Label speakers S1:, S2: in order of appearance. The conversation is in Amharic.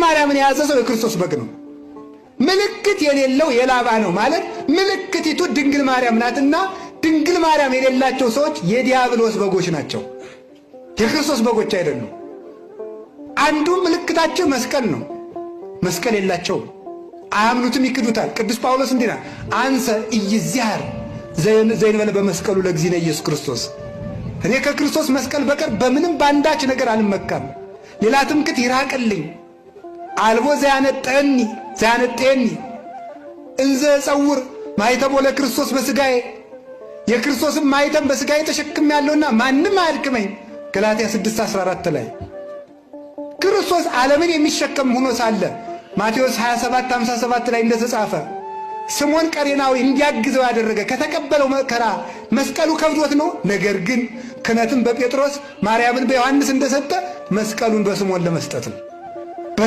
S1: ማርያምን የያዘ ሰው የክርስቶስ በግ ነው። ምልክት የሌለው የላባ ነው ማለት ምልክቲቱ ድንግል ማርያም ናትና ድንግል ማርያም የሌላቸው ሰዎች የዲያብሎስ በጎች ናቸው፣ የክርስቶስ በጎች አይደሉም። አንዱ ምልክታቸው መስቀል ነው። መስቀል የላቸውም፣ አያምኑትም፣ ይክዱታል። ቅዱስ ጳውሎስ እንዲና አንሰ ኢይዝያር ዘይንበለ በመስቀሉ ለእግዚእነ ኢየሱስ ክርስቶስ፣ እኔ ከክርስቶስ መስቀል በቀር በምንም ባንዳች ነገር አልመካም፣ ሌላ ትምክህት ይራቅልኝ። አልቦ ዘያነጠኒ እንዘ ጸውር ማኅተሞ ለክርስቶስ በሥጋዬ፣ የክርስቶስን ማኅተም በሥጋዬ ተሸክም ያለውና ማንም አያድክመኝ። ገላትያ 6:14 ላይ ክርስቶስ ዓለምን የሚሸከም ሆኖ ሳለ ማቴዎስ 27:57 ላይ እንደተጻፈ ስምዖን ቀሬናዊ እንዲያግዘው ያደረገ ከተቀበለው መከራ መስቀሉ ከብዶት ነው። ነገር ግን ክህነትን በጴጥሮስ ማርያምን በዮሐንስ እንደሰጠ መስቀሉን በስምዖን ለመስጠት ነው።